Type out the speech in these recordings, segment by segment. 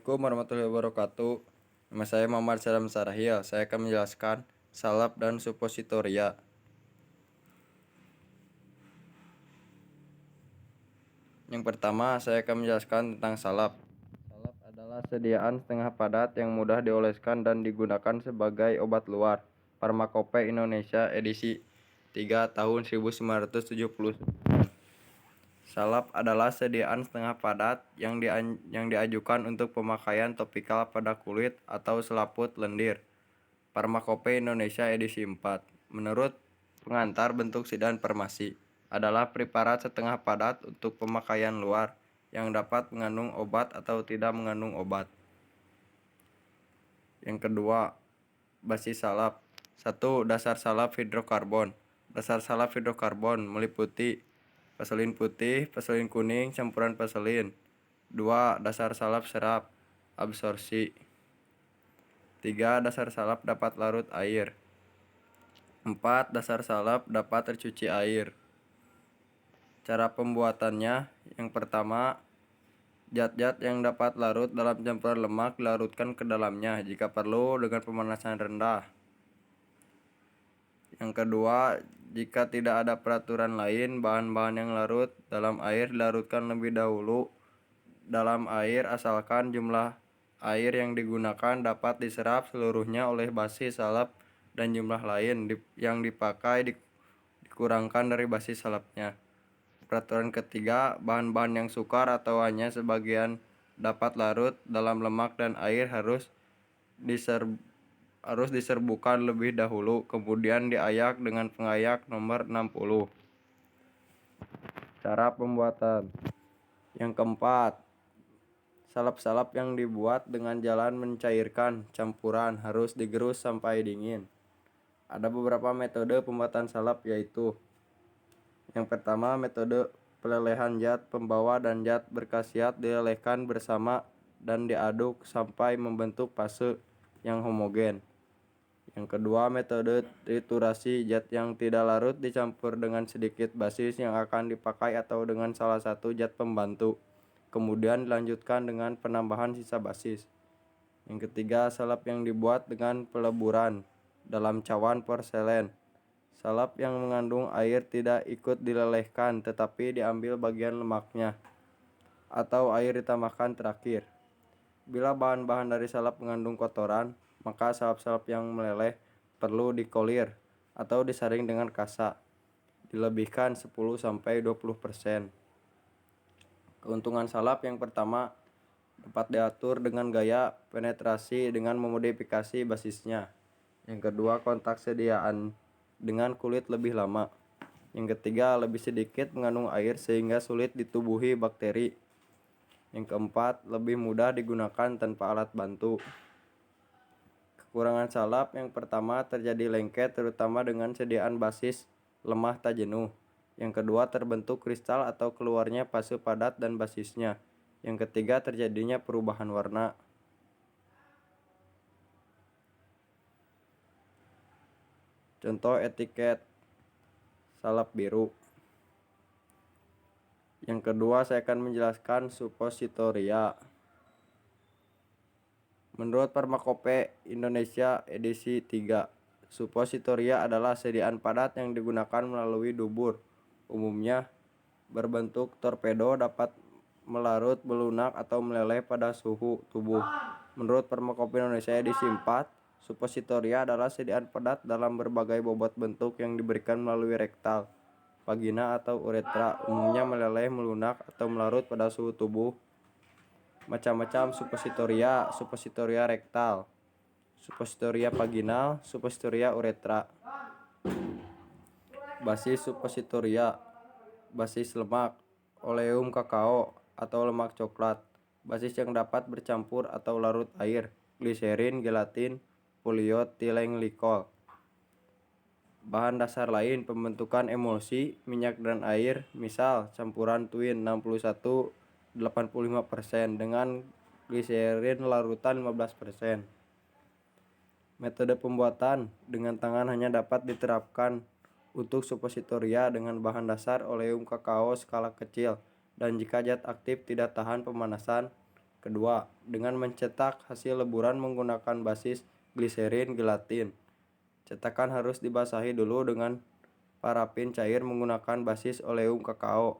Assalamualaikum warahmatullahi wabarakatuh. Nama saya Muhammad Salam Sarahia. Saya akan menjelaskan salap dan suppositoria. Yang pertama, saya akan menjelaskan tentang salap. Salap adalah sediaan setengah padat yang mudah dioleskan dan digunakan sebagai obat luar. Farmakope Indonesia edisi 3 tahun 1970. Salap adalah sediaan setengah padat yang diajukan untuk pemakaian topikal pada kulit atau selaput lendir. Farmakope Indonesia edisi 4. Menurut pengantar, bentuk sidaan farmasi adalah preparat setengah padat untuk pemakaian luar yang dapat mengandung obat atau tidak mengandung obat. Yang kedua, basis salap. 1. Dasar salap hidrokarbon. Dasar salap hidrokarbon meliputi vaselin putih, vaselin kuning, campuran vaselin. 2. Dasar salap serap absorpsi. 3. Dasar salap dapat larut air. 4. Dasar salap dapat tercuci air. Cara pembuatannya, yang pertama, zat-zat yang dapat larut dalam campuran lemak dilarutkan ke dalamnya jika perlu dengan pemanasan rendah. Yang kedua, jika tidak ada peraturan lain, bahan-bahan yang larut dalam air dilarutkan lebih dahulu dalam air asalkan jumlah air yang digunakan dapat diserap seluruhnya oleh basis salap dan jumlah lain yang dipakai dikurangkan dari basis salapnya. Peraturan ketiga, bahan-bahan yang sukar atau hanya sebagian dapat larut dalam lemak dan air harus diserbukan lebih dahulu, kemudian diayak dengan pengayak nomor 60. Cara pembuatan. Yang keempat, salap-salap yang dibuat dengan jalan mencairkan campuran harus digerus sampai dingin. Ada beberapa metode pembuatan salap, yaitu yang pertama, metode pelelehan zat pembawa dan zat berkhasiat dilelehkan bersama dan diaduk sampai membentuk fase yang homogen. Yang kedua, metode triturasi zat yang tidak larut dicampur dengan sedikit basis yang akan dipakai atau dengan salah satu zat pembantu. Kemudian dilanjutkan dengan penambahan sisa basis. Yang ketiga, salap yang dibuat dengan peleburan dalam cawan porselen. Salap yang mengandung air tidak ikut dilelehkan tetapi diambil bagian lemaknya atau air ditambahkan terakhir. Bila bahan-bahan dari salap mengandung kotoran, maka salap-salap yang meleleh perlu dikolir atau disaring dengan kasa. Dilebihkan 10-20%. Keuntungan salap yang pertama, dapat diatur dengan gaya penetrasi dengan memodifikasi basisnya. Yang kedua, kontak sediaan dengan kulit lebih lama. Yang ketiga, lebih sedikit mengandung air sehingga sulit ditubuhi bakteri. Yang keempat, lebih mudah digunakan tanpa alat bantu. Kekurangan salap yang pertama, terjadi lengket terutama dengan sediaan basis lemah tak jenuh. Yang kedua, terbentuk kristal atau keluarnya fase padat dan basisnya. Yang ketiga, terjadinya perubahan warna. Contoh etiket salap biru. Yang kedua, saya akan menjelaskan suppositoria. Menurut Farmakope Indonesia edisi 3, suppositoria adalah sediaan padat yang digunakan melalui dubur. Umumnya berbentuk torpedo, dapat melarut, melunak, atau meleleh pada suhu tubuh. Menurut Farmakope Indonesia edisi 4, suppositoria adalah sediaan padat dalam berbagai bobot bentuk yang diberikan melalui rektal, vagina, atau uretra. Umumnya meleleh, melunak, atau melarut pada suhu tubuh. Macam-macam suppositoria: suppositoria rektal, suppositoria vaginal, suppositoria uretra. Basis suppositoria: basis lemak, oleum kakao atau lemak coklat. Basis yang dapat bercampur atau larut air, gliserin, gelatin, polietileng glikol. Bahan dasar lain pembentukan emulsi, minyak dan air, misal campuran Twin 61-85% dengan gliserin larutan 15%. Metode pembuatan dengan tangan hanya dapat diterapkan untuk suppositoria dengan bahan dasar oleum kakao skala kecil, dan jika zat aktif tidak tahan pemanasan, Kedua, dengan mencetak hasil leburan menggunakan basis gliserin gelatin. Cetakan harus dibasahi dulu dengan parafin cair menggunakan basis oleum kakao.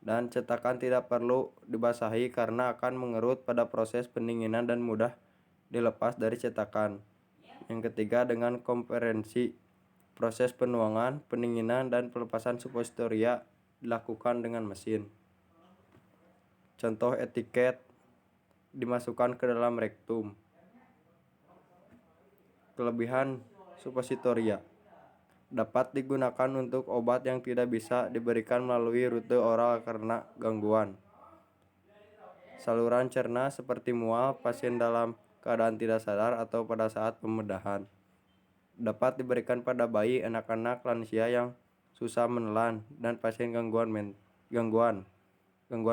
Dan cetakan tidak perlu dibasahi karena akan mengerut pada proses pendinginan dan mudah dilepas dari cetakan. Yang ketiga, dengan konferensi. Proses penuangan, pendinginan, dan pelepasan suppositoria dilakukan dengan mesin. Contoh etiket dimasukkan ke dalam rektum. Kelebihan suppositoria dapat digunakan untuk obat yang tidak bisa diberikan melalui rute oral karena gangguan saluran cerna seperti mual, pasien dalam keadaan tidak sadar, atau pada saat pembedahan. Dapat diberikan pada bayi, anak-anak, lansia yang susah menelan, dan pasien gangguan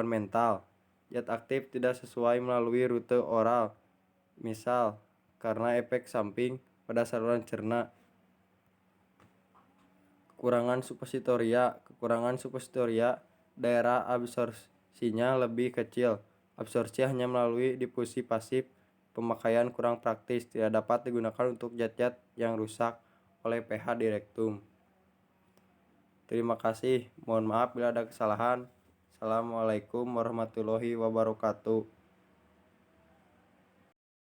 mental. Zat aktif tidak sesuai melalui rute oral, misal karena efek samping pada saluran cerna. Kekurangan suppositoria, daerah absorpsinya lebih kecil. Absorpsi hanya melalui difusi pasif. Pemakaian kurang praktis, tidak dapat digunakan untuk zat-zat yang rusak oleh pH di rektum. Terima kasih, mohon maaf bila ada kesalahan. Assalamualaikum warahmatullahi wabarakatuh.